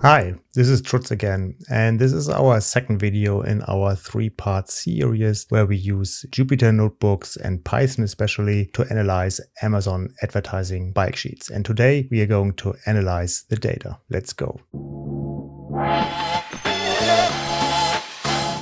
Hi, this is Trutz again, and this is our second video in our three-part series where we use Jupyter notebooks and Python especially to analyze Amazon advertising bulk sheets. And today we are going to analyze the data. Let's go.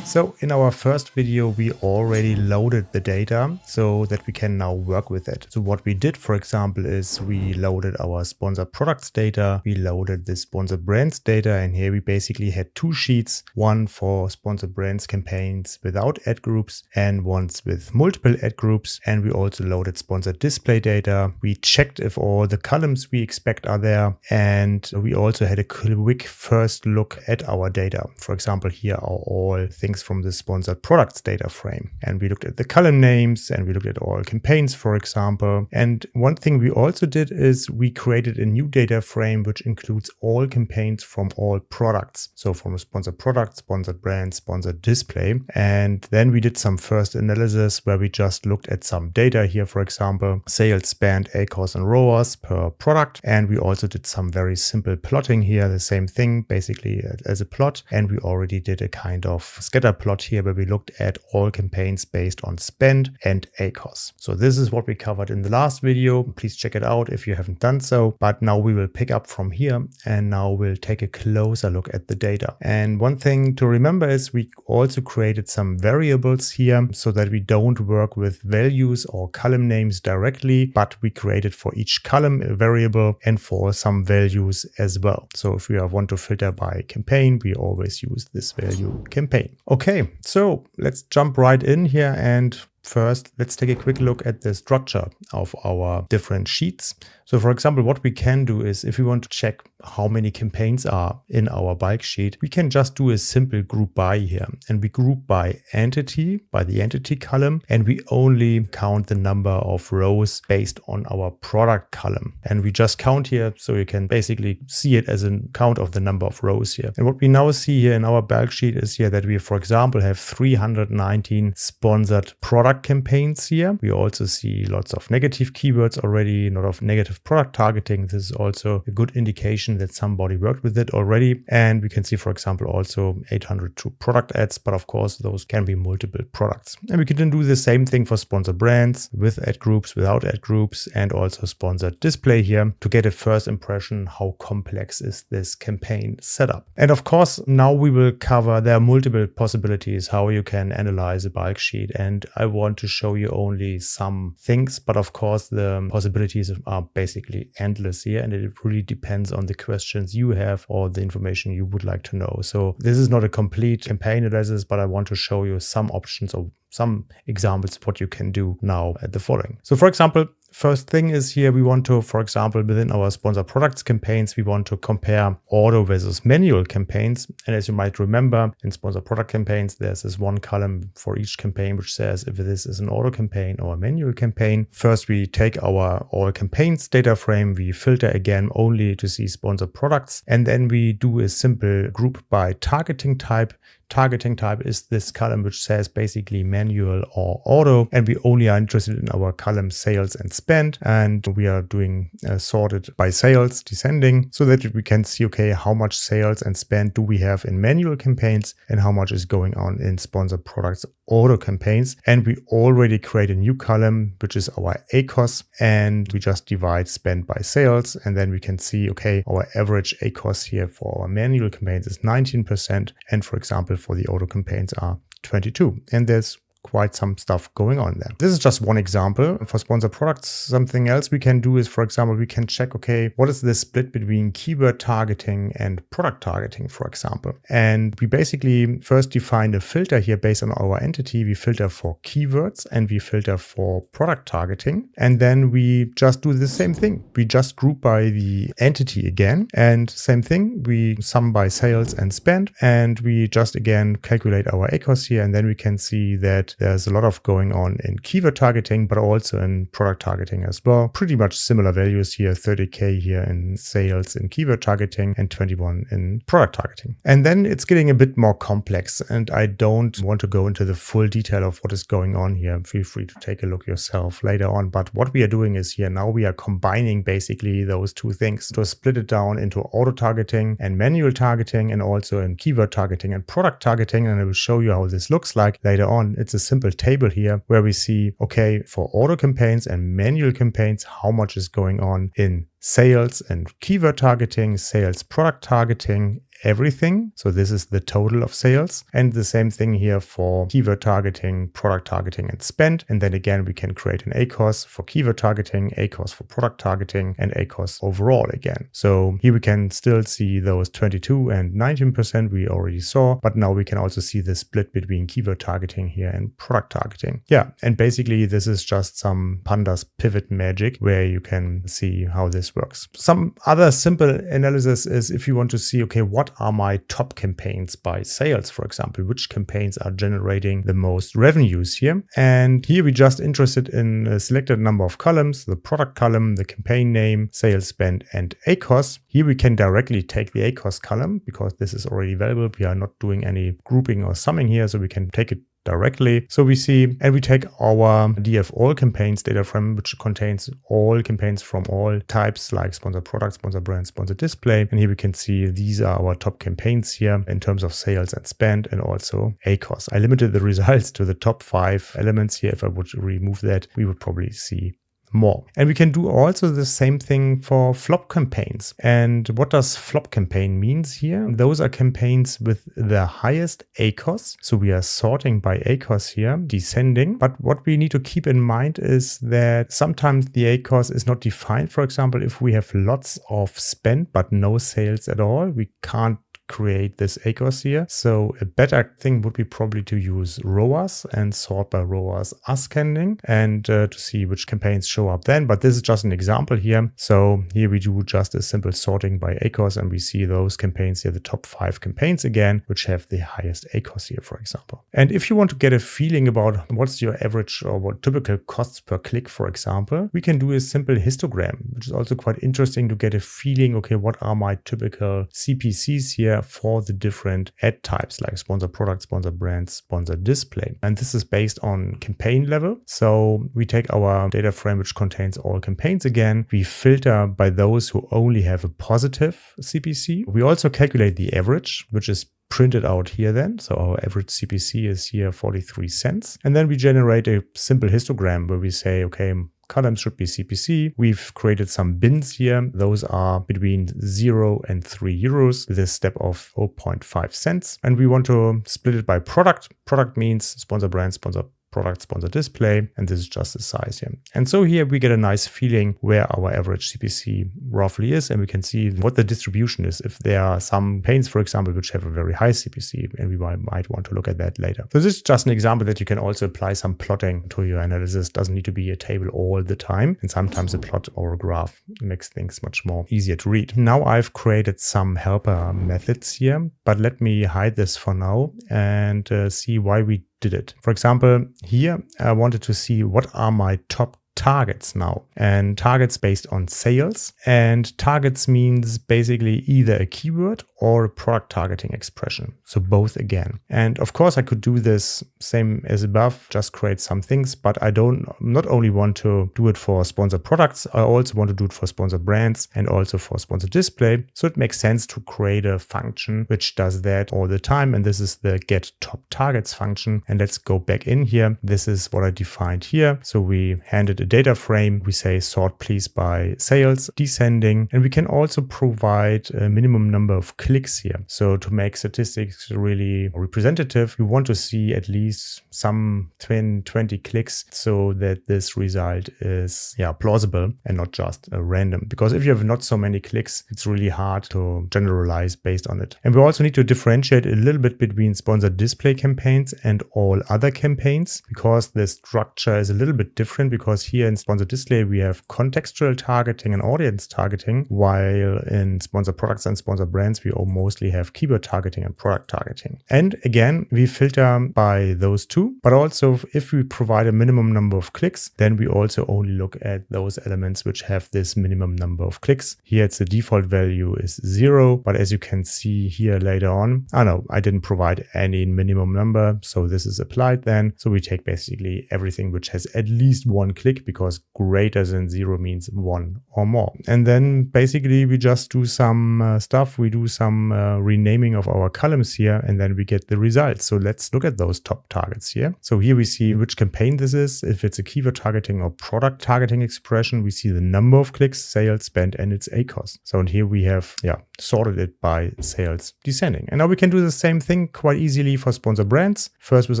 So in our first video, we already loaded the data so that we can now work with it. So what we did, for example, is we loaded our sponsored products data, we loaded the sponsored brands data, and here we basically had two sheets, one for sponsored brands campaigns without ad groups and ones with multiple ad groups. And we also loaded sponsored display data. We checked if all the columns we expect are there. And we also had a quick first look at our data. For example, here are all things from the sponsored products data frame. And we looked at the column names and we looked at all campaigns, for example. And one thing we also did is we created a new data frame which includes all campaigns from all products. So from a sponsored product, sponsored brand, sponsored display. And then we did some first analysis where we just looked at some data here, for example, sales, spend, ACoS and ROAS per product. And we also did some very simple plotting here, the same thing basically as a plot. And we already did a kind of scatter plot here where we looked at all campaigns based on spend and ACoS. So this is what we covered in the last video. Please check it out if you haven't done so. But now we will pick up from here and now we'll take a closer look at the data. And one thing to remember is we also created some variables here so that we don't work with values or column names directly, but we created for each column a variable and for some values as well. So if we want to filter by campaign, we always use this value campaign. Okay, so let's jump right in here and first, let's take a quick look at the structure of our different sheets. So for example, what we can do is if we want to check how many campaigns are in our bulk sheet, we can just do a simple group by here. And we group by entity, by the entity column, and we only count the number of rows based on our product column. And we just count here, so you can basically see it as a count of the number of rows here. And what we now see here in our bulk sheet is here that we, for example, have 319 sponsored product campaigns here. We also see lots of negative keywords already, a lot of negative product targeting. This is also a good indication that somebody worked with it already. And we can see, for example, also 802 product ads, but of course, those can be multiple products. And we can then do the same thing for sponsored brands with ad groups, without ad groups, and also sponsored display here to get a first impression how complex is this campaign setup. And of course, now we will cover, there are multiple possibilities how you can analyze a bulk sheet. And I want to show you only some things, but of course, the possibilities are basically endless here, and it really depends on the questions you have or the information you would like to know. So this is not a complete campaign analysis, but I want to show you some options or some examples of what you can do now at the following. So for example, first thing is here, we want to, for example, within our sponsored products campaigns, we want to compare auto versus manual campaigns. And as you might remember, in sponsored product campaigns, there's this one column for each campaign, which says if this is an auto campaign or a manual campaign. First, we take our all campaigns data frame, we filter again only to see sponsored products, and then we do a simple group by targeting type. Targeting type is this column which says basically manual or auto, and we only are interested in our column sales and spend, and we are doing sorted by sales descending so that we can see, okay, how much sales and spend do we have in manual campaigns and how much is going on in sponsored products auto campaigns. And we already create a new column which is our ACoS, and we just divide spend by sales, and then we can see, okay, our average ACoS here for our manual campaigns is 19%, and for example for the auto campaigns are 22, and there's quite some stuff going on there. This is just one example. For sponsored products, something else we can do is, for example, we can check, okay, what is the split between keyword targeting and product targeting, for example. And we basically first define a filter here based on our entity. We filter for keywords and we filter for product targeting. And then we just do the same thing. We just group by the entity again. And same thing, we sum by sales and spend. And we just again calculate our ACoS here. And then we can see that that there's a lot of going on in keyword targeting, but also in product targeting as well. Pretty much similar values here, 30K here in sales in keyword targeting and 21 in product targeting. And then it's getting a bit more complex, and I don't want to go into the full detail of what is going on here. Feel free to take a look yourself later on. But what we are doing is here now we are combining basically those two things to split it down into auto targeting and manual targeting, and also in keyword targeting and product targeting. And I will show you how this looks like later on. It's a simple table here where we see, okay, for auto campaigns and manual campaigns, how much is going on in sales and keyword targeting, sales, product targeting, everything. So this is the total of sales. And the same thing here for keyword targeting, product targeting, and spend. And then again, we can create an ACoS for keyword targeting, ACoS for product targeting, and ACoS overall again. So here we can still see those 22 and 19% we already saw, but now we can also see the split between keyword targeting here and product targeting. Yeah, and basically this is just some pandas pivot magic where you can see how this works. Some other simple analysis is if you want to see, okay, what are my top campaigns by sales, for example, which campaigns are generating the most revenues here. And here we're just interested in a selected number of columns, the product column, the campaign name, sales, spend, and ACoS. Here we can directly take the ACoS column because this is already available. We are not doing any grouping or summing here, so we can take it directly. So we see, and we take our DF all campaigns data frame, which contains all campaigns from all types like sponsor product, sponsor brand, sponsor display. And here we can see these are our top campaigns here in terms of sales and spend and also ACoS. I limited the results to the top 5 elements here. If I would remove that, we would probably see more. And we can do also the same thing for flop campaigns. And what does flop campaign means here? Those are campaigns with the highest ACoS. So we are sorting by ACoS here, descending. But what we need to keep in mind is that sometimes the ACoS is not defined. For example, if we have lots of spend but no sales at all, we can't create this ACoS here. So a better thing would be probably to use ROAS and sort by ROAS ascending and to see which campaigns show up then. But this is just an example here. So here we do just a simple sorting by ACoS and we see those campaigns here, the top 5 campaigns again, which have the highest ACoS here, for example. And if you want to get a feeling about what's your average or what typical costs per click, for example, we can do a simple histogram, which is also quite interesting to get a feeling, okay, what are my typical CPCs here for the different ad types like sponsor product, sponsor brand, sponsor display. And this is based on campaign level. So we take our data frame, which contains all campaigns again. We filter by those who only have a positive CPC. We also calculate the average, which is printed out here then. So our average CPC is here 43 cents. And then we generate a simple histogram where we say, okay, columns should be CPC. We've created some bins here. Those are between 0 and 3 euros with a step of 0.5 cents. And we want to split it by product. Product means sponsor brand, sponsor product, sponsor display, and this is just the size here. And so here we get a nice feeling where our average CPC roughly is, and we can see what the distribution is. If there are some campaigns, for example, which have a very high CPC, and we might want to look at that later. So this is just an example that you can also apply some plotting to your analysis. It doesn't need to be a table all the time, and sometimes a plot or a graph makes things much more easier to read. Now I've created some helper methods here, but let me hide this for now and see why we did it. For example, here I wanted to see what are my top targets now, and targets based on sales, and targets means basically either a keyword or a product targeting expression. So both again. And of course I could do this same as above, just create some things, but I not only want to do it for sponsor products, I also want to do it for sponsor brands and also for sponsor display. So it makes sense to create a function which does that all the time. And this is the get top targets function. And let's go back in here. This is what I defined here. So we handed a data frame. We say sort please by sales, descending, and we can also provide a minimum number of clicks here. So to make statistics really representative, we want to see at least some 20 clicks so that this result is plausible and not just random. Because if you have not so many clicks, it's really hard to generalize based on it. And we also need to differentiate a little bit between sponsor display campaigns and all other campaigns, because the structure is a little bit different, because here in sponsor display, we have contextual targeting and audience targeting, while in sponsor products and sponsor brands, we mostly have keyword targeting and product targeting. And again, we filter by those two, but also if we provide a minimum number of clicks, then we also only look at those elements which have this minimum number of clicks. Here it's the default value is 0, but as you can see here later on, I didn't provide any minimum number, so this is applied then. So we take basically everything which has at least one click, because greater than 0 means one or more. And then basically we just do some stuff. We do some renaming of our columns here, and then we get the results. So let's look at those top targets here. So here we see which campaign this is. If it's a keyword targeting or product targeting expression, we see the number of clicks, sales, spent, and its ACoS. So and here we have sorted it by sales descending. And now we can do the same thing quite easily for sponsor brands. First with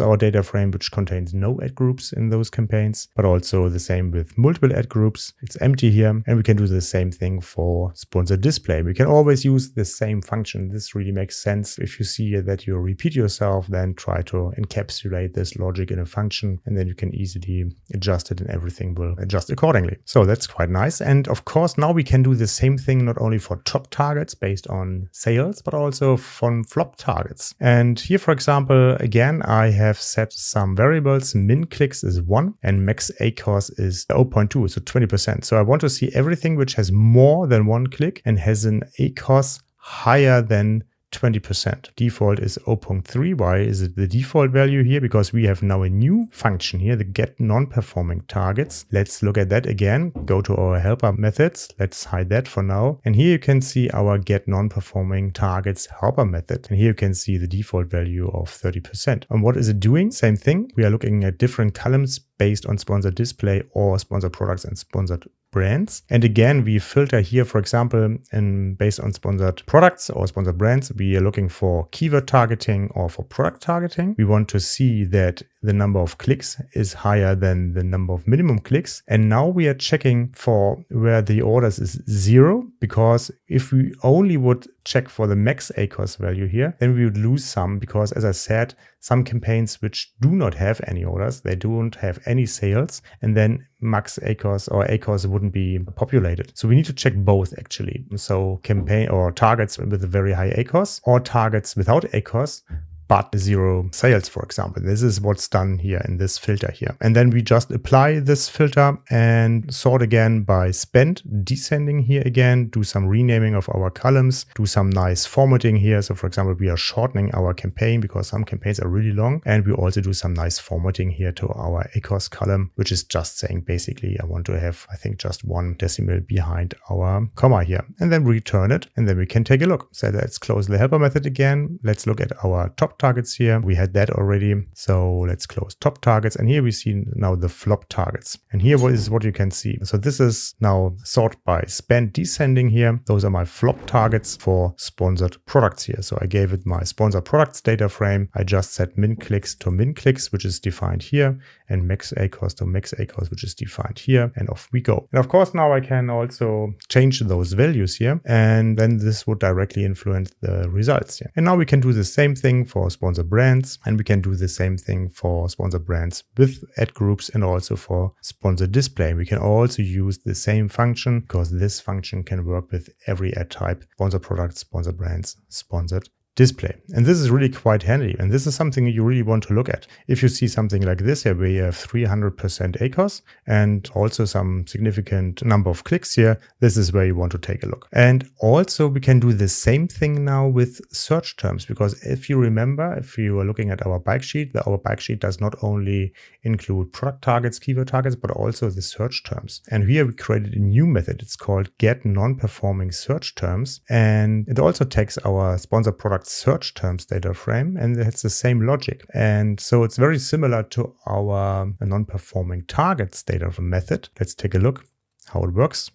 our data frame, which contains no ad groups in those campaigns, but also the same with multiple ad groups. It's empty here. And we can do the same thing for sponsor display. We can always use the same function. This really makes sense. If you see that you repeat yourself, then try to encapsulate this logic in a function, and then you can easily adjust it and everything will adjust accordingly. So that's quite nice. And of course, now we can do the same thing not only for top targets based on sales, but also from flop targets. And here, for example, again, I have set some variables. Min clicks is 1 and max ACoS is 0.2, so 20%. So I want to see everything which has more than one click and has an ACoS higher than 20%. Default is 0.3. Why is it the default value here? Because we have now a new function here, the get non-performing targets. Let's look at that again. Go to our helper methods. Let's hide that for now. And here you can see our get non-performing targets helper method. And here you can see the default value of 30%. And what is it doing? Same thing. We are looking at different columns based on sponsor display or sponsor products and sponsored brands. And again, we filter here, for example, based on sponsored products or sponsored brands, we are looking for keyword targeting or for product targeting. We want to see that the number of clicks is higher than the number of minimum clicks. And now we are checking for where the orders is 0, because if we only would check for the max ACoS value here, then we would lose some, because as I said, some campaigns which do not have any orders, they don't have any sales, and then max ACoS or ACoS wouldn't be populated. So we need to check both actually. So campaign or targets with a very high ACoS or targets without ACoS, but 0 sales, for example. This is what's done here in this filter here. And then we just apply this filter and sort again by spend, descending here again, do some renaming of our columns, do some nice formatting here. So for example, we are shortening our campaign because some campaigns are really long. And we also do some nice formatting here to our ACoS column, which is just saying basically I want to have, I think, just 1 decimal behind our comma here, and then return it. And then we can take a look. So let's close the helper method again. Let's look at our top targets here. We had that already. So let's close top targets. And here we see now the flop targets. And here is what you can see. So this is now sort by spend descending here. Those are my flop targets for sponsored products here. So I gave it my sponsored products data frame. I just set min clicks to min clicks, which is defined here, and max ACoS to max ACoS, which is defined here. And off we go. And of course, now I can also change those values here. And then this would directly influence the results here. And now we can do the same thing for sponsor brands, and we can do the same thing for sponsor brands with ad groups and also for sponsor display. We can also use the same function because this function can work with every ad type: sponsor products, sponsor brands, sponsored display. And this is really quite handy. And this is something you really want to look at. If you see something like this here, where you have 300% ACoS and also some significant number of clicks here, this is where you want to take a look. And also we can do the same thing now with search terms, because if you remember, if you are looking at our bike sheet, our bike sheet does not only include product targets, keyword targets, but also the search terms. And here we created a new method. It's called get non-performing search terms. And it also takes our sponsor product search terms data frame, and it's the same logic. And so it's very similar to our non-performing targets data frame method. Let's take a look how it works.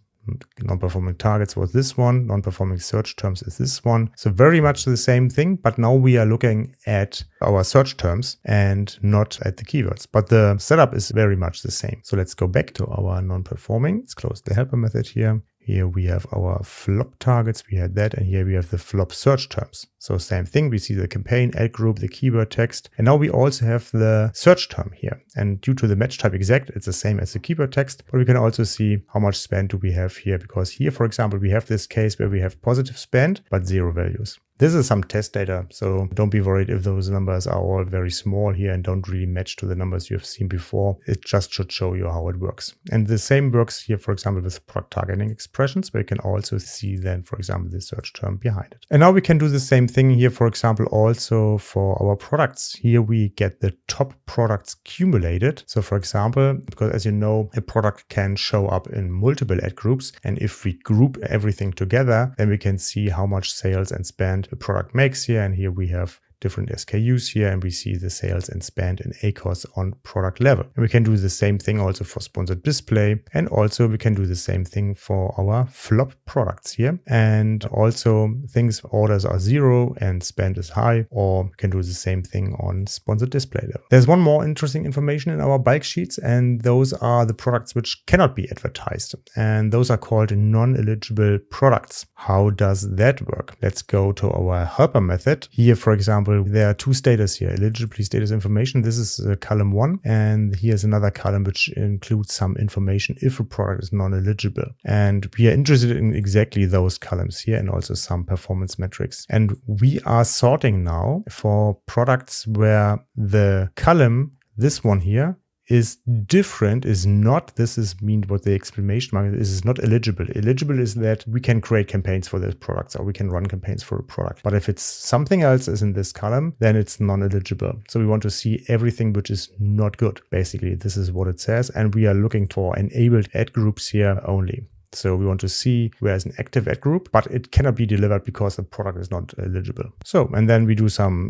Non-performing targets was this one, non-performing search terms is this one. So very much the same thing, but now we are looking at our search terms and not at the keywords, but the setup is very much the same. So let's go back to our non-performing. Let's close the helper method here. Here we have our flop targets, we had that, and here we have the flop search terms. So same thing, we see the campaign, ad group, the keyword text, and now we also have the search term here. And due to the match type exact, it's the same as the keyword text, but we can also see how much spend do we have here, because here, for example, we have this case where we have positive spend, but 0 values. This is some test data, so don't be worried if those numbers are all very small here and don't really match to the numbers you have seen before. It just should show you how it works. And the same works here, for example, with product targeting expressions, where you can also see then, for example, the search term behind it. And now we can do the same thing here, for example, also for our products. Here we get the top products cumulated. So for example, because as you know, a product can show up in multiple ad groups. And if we group everything together, then we can see how much sales and spend a product makes here. And here we have different SKUs here, and we see the sales and spend in ACoS on product level. And we can do the same thing also for sponsored display. And also we can do the same thing for our flop products here. And also things orders are 0 and spend is high, or we can do the same thing on sponsored display level. There's one more interesting information in our bulk sheets, and those are the products which cannot be advertised. And those are called non-eligible products. How does that work? Let's go to our helper method. Here, for example, there are 2 status here, eligibility status information. This is column 1, and here's another column which includes some information if a product is non-eligible. And we are interested in exactly those columns here, and also some performance metrics. And we are sorting now for products where the column, this one here, is different, is not, this is mean what the exclamation mark is not eligible. Eligible is that we can create campaigns for those products, or we can run campaigns for a product. But if it's something else is in this column, then it's non-eligible. So we want to see everything which is not good. Basically, this is what it says. And we are looking for enabled ad groups here only. So we want to see where is an active ad group, but it cannot be delivered because the product is not eligible. So, and then we do some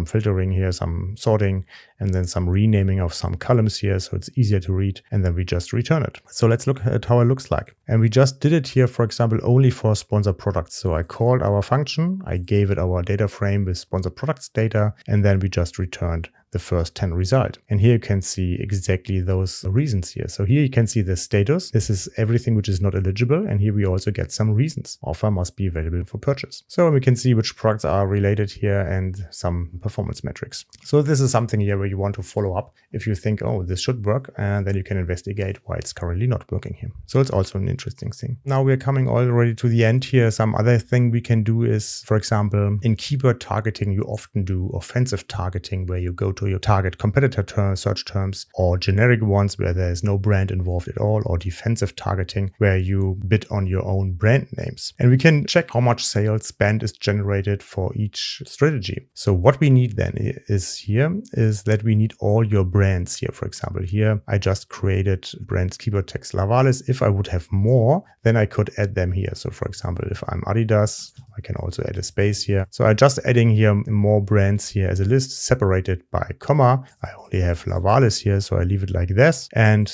filtering here, some sorting, and then some renaming of some columns here, so it's easier to read, and then we just return it. So let's look at how it looks like. And we just did it here, for example, only for sponsored products. So I called our function, I gave it our data frame with sponsored products data, and then we just returned the first 10 result. And here you can see exactly those reasons here. So here you can see the status. This is everything which is not eligible. And here we also get some reasons. Offer must be available for purchase. So we can see which products are related here and some performance metrics. So this is something here where you want to follow up if you think, oh, this should work, and then you can investigate why it's currently not working here. So it's also an interesting thing. Now we're coming already to the end here. Some other thing we can do is, for example, in keyword targeting, you often do offensive targeting, where you go to your target competitor search terms, or generic ones where there is no brand involved at all, or defensive targeting where you bid on your own brand names. And we can check how much sales spend is generated for each strategy. So what we need then is that we need all your brands here. For example, here I just created brands keyword text Lavalis. If I would have more, then I could add them here. So for example, if I'm Adidas, I can also add a space here. So I'm just adding here more brands here as a list separated by comma. I only have Lavalis here, so I leave it like this. And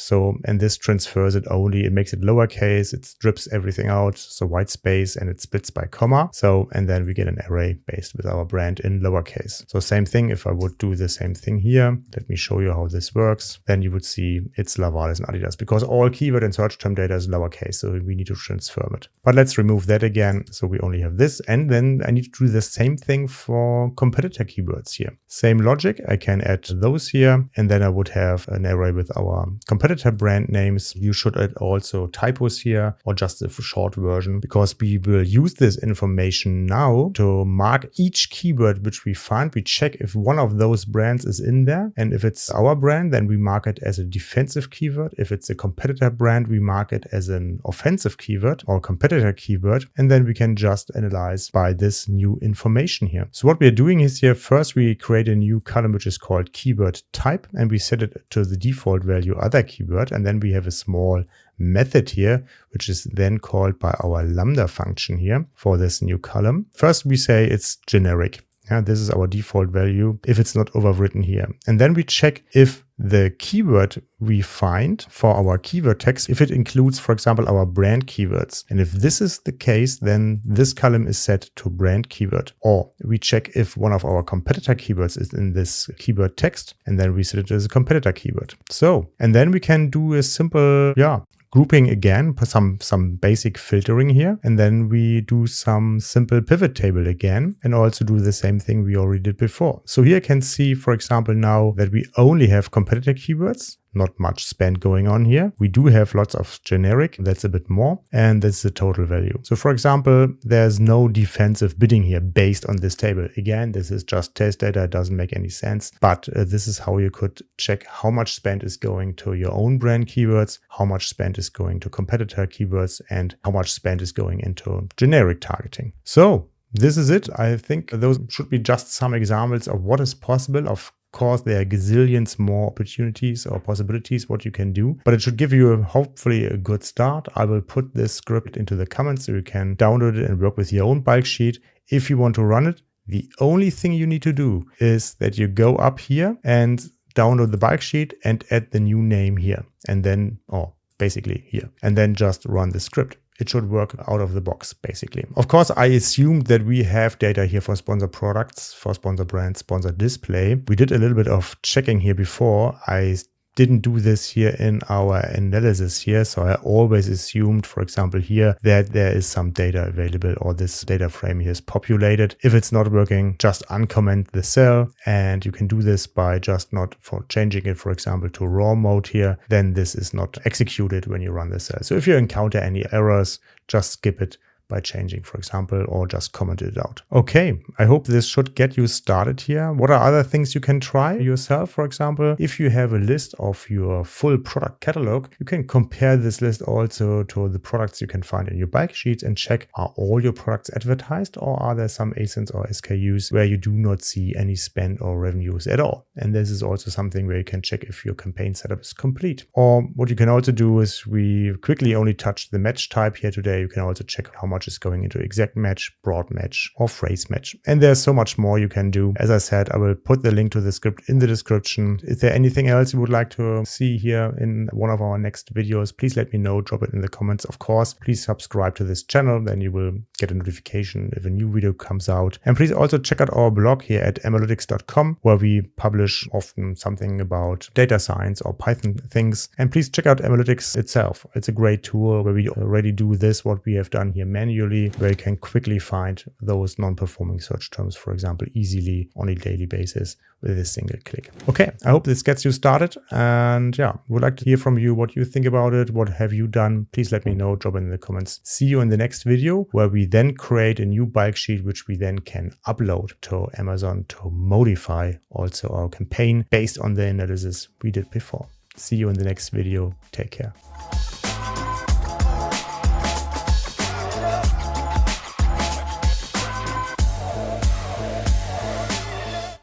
this transfers it only, it makes it lowercase, it strips everything out, so white space, and it splits by comma. So, and then we get an array based with our brand in lowercase. So same thing, if I would do the same thing here, let me show you how this works. Then you would see it's Lavalis and Adidas, because all keyword and search term data is lowercase, so we need to transform it. But let's remove that again. So we only have this, and then I need to do the same thing for competitor keywords here. Same logic, I can add those here, and then I would have an array with our competitor brand names. You should add also typos here, or just a short version, because we will use this information now to mark each keyword which we find. We check if one of those brands is in there, and if it's our brand, then we mark it as a defensive keyword. If it's a competitor brand, we mark it as an offensive keyword or competitor keyword, and then we can just analyze by this new information here. So what we are doing is here, first we create a new column which is called keyword type, and we set it to the default value other keyword, and then we have a small method here, which is then called by our lambda function here for this new column. First we say it's generic. This is our default value if it's not overwritten here. And then we check if the keyword we find for our keyword text, if it includes, for example, our brand keywords. And if this is the case, then this column is set to brand keyword. Or we check if one of our competitor keywords is in this keyword text, and then we set it as a competitor keyword. So, and then we can do a simple, grouping again, some basic filtering here. And then we do some simple pivot table again, and also do the same thing we already did before. So here I can see, for example, now that we only have competitor keywords. Not much spend going on here. We do have lots of generic, that's a bit more, and that's the total value. So for example, there's no defensive bidding here based on this table. Again, this is just test data, it doesn't make any sense, but this is how you could check how much spend is going to your own brand keywords, how much spend is going to competitor keywords, and how much spend is going into generic targeting. So this is it. I think those should be just some examples of what is possible. Of course, there are gazillions more opportunities or possibilities what you can do, but it should give you hopefully a good start. I will put this script into the comments so you can download it and work with your own bulk sheet. If you want to run it, the only thing you need to do is that you go up here and download the bulk sheet and add the new name here, and then, or basically here, and then just run the script. It should work out of the box, basically. Of course, I assumed that we have data here for sponsor products, for sponsor brands, sponsor display. We did a little bit of checking here before. I didn't do this here in our analysis here. So I always assumed, for example, here that there is some data available or this data frame here is populated. If it's not working, just uncomment the cell, and you can do this by just not for changing it, for example, to raw mode here. Then this is not executed when you run the cell. So if you encounter any errors, just skip it by changing, for example, or just comment it out. Okay, I hope this should get you started here. What are other things you can try yourself? For example, if you have a list of your full product catalog, you can compare this list also to the products you can find in your bulk sheets and check, are all your products advertised, or are there some ASINs or SKUs where you do not see any spend or revenues at all? And this is also something where you can check if your campaign setup is complete. Or what you can also do is, we quickly only touched the match type here today. You can also check how much is going into exact match, broad match, or phrase match. And there's so much more you can do. As I said, I will put the link to the script in the description. Is there anything else you would like to see here in one of our next videos? Please let me know, drop it in the comments. Of course, please subscribe to this channel, then you will get a notification if a new video comes out. And please also check out our blog here at amalytix.com, where we publish often something about data science or Python things. And please check out Amalytix itself. It's a great tool where we already do this, what we have done here manually, where you can quickly find those non-performing search terms, for example, easily on a daily basis with a single click. Okay, I hope this gets you started, and yeah, would like to hear from you what you think about it. What have you done? Please let me know, drop it in the comments. See you in the next video, where we then create a new bulk sheet, which we then can upload to Amazon to modify also our campaign based on the analysis we did before. See you in the next video. Take care.